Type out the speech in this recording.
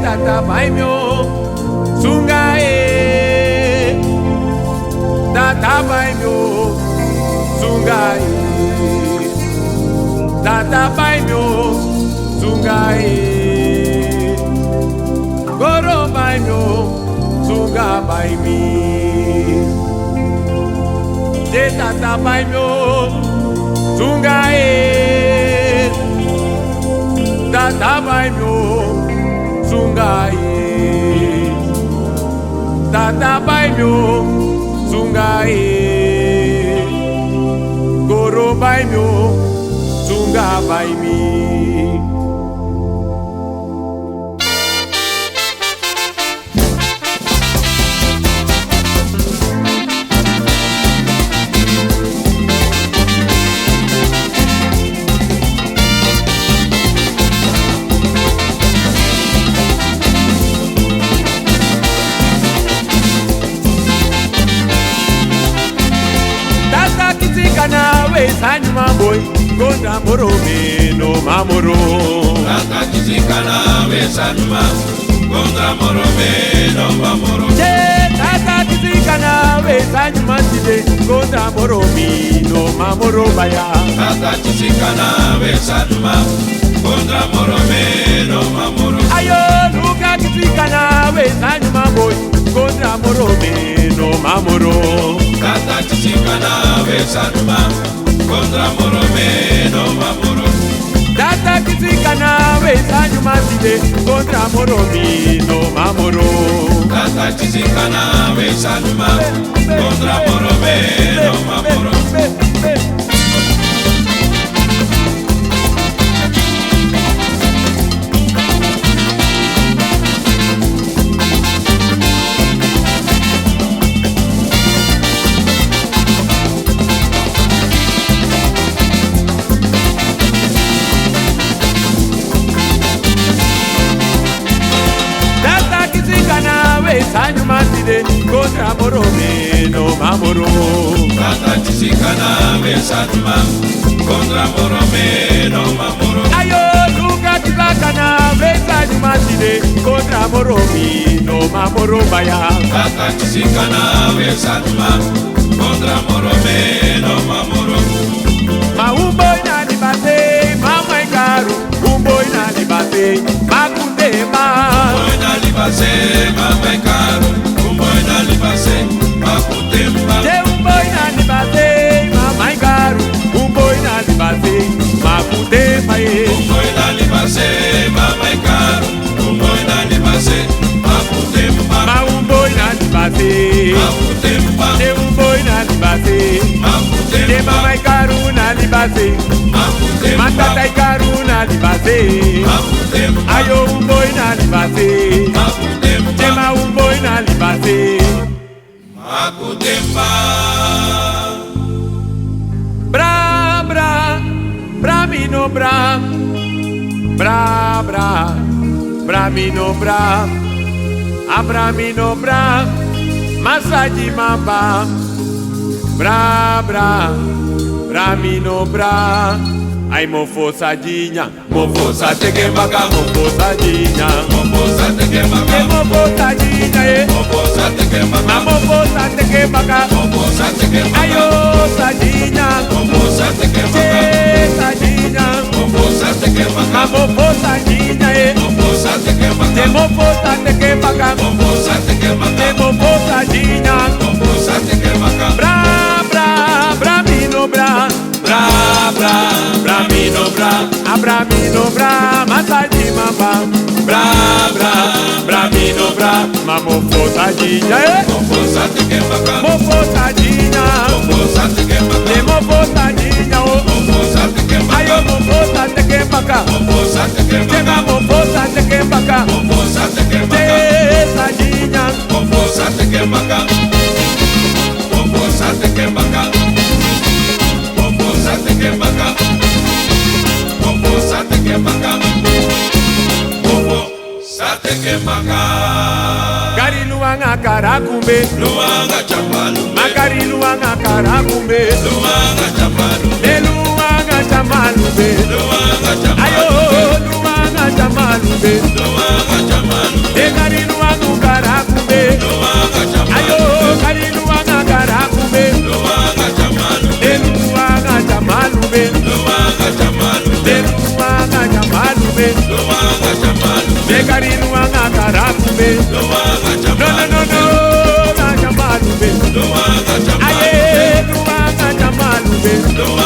tata baimyo sungae tata baimyo sungae tata baimyo sungae goro baimyo sunga baimi de tata baimyo sungae tata baimyo sungae tata baimyo sungae goro baimyo sunga baimi nawe sanyuma boy gonda morome no mamoro tata kizika nawe sanyuma gonda morome no mamoro je tata kizika nawe sanyuma tide gonda morome no mamoro baya tata kizika nawe sanyuma gonda morome no mamoro ayo luka kizika nawe sanyuma boy gonda morome no mamoro tata kizika nawe sanyuma gonda morome no mamoro tata kizika nawe sanyuma tide gonda morome no mamoro tata kizika nawe sanyuma gonda morome no mamoro sanyuma tide gonda morome no mamoro tata kizika nawe sanyuma gonda morome no mamoro ayo luka kizika nawe sanyuma tide gonda morome no mamoro baya tata kizika nawe sanyuma gonda morome no mamoro maumbo ina libate mama ikaru umbo ina libate makundema ina libase mama ikaru umbo ina libase makundema je umbo ina libate mama ikaru umbo ina libate makundema umbo ina libase mama ikaru umbo ina libase makundema maumbo ina libate makundema je umbo ina libate makundema je mama ikaru na libate makundema matata ikaru na libate makundema ayo umbo ina libate je maumbo ina libate makundema bra bra bramino bra bra bra bramino bra abramino bra masaji mamba bra bra bramino bra ai mofosa jinya mofosa tekembaka mofosa jinya mofosa tekembaka mofosa jinya mofosa tekembaka mofosa tekembaka mofosa tekembaka ayo sajinya mofosa tekembaka sajinya mofosa tekembaka mofosa jinya mofosa tekembaka mofosa tekembaka mofosa tekembaka mofosa jinya mofosa tekembaka bra bra bramino bra bra bra bramino bra abramino bra masaji mamba bra bra bramino bra mofosa jinya mofosa tekembaka mofosa jinya mofosa tekembaka mofosa jinya mofosa tekembaka ayo mofosa tekembaka mofosa tekembaka mofosa tekembaka mofosa tekembaka sajinya mofosa tekembaka mofosa tekembaka mofosa tekembaka mofosa tekembaka mofosa tekembaka gari luanga karakumbe luanga chapalu magari luanga karakumbe luanga chapalu luanga chamalube luanga chapalu ayo luanga chamalube luanga chapalu be. Don't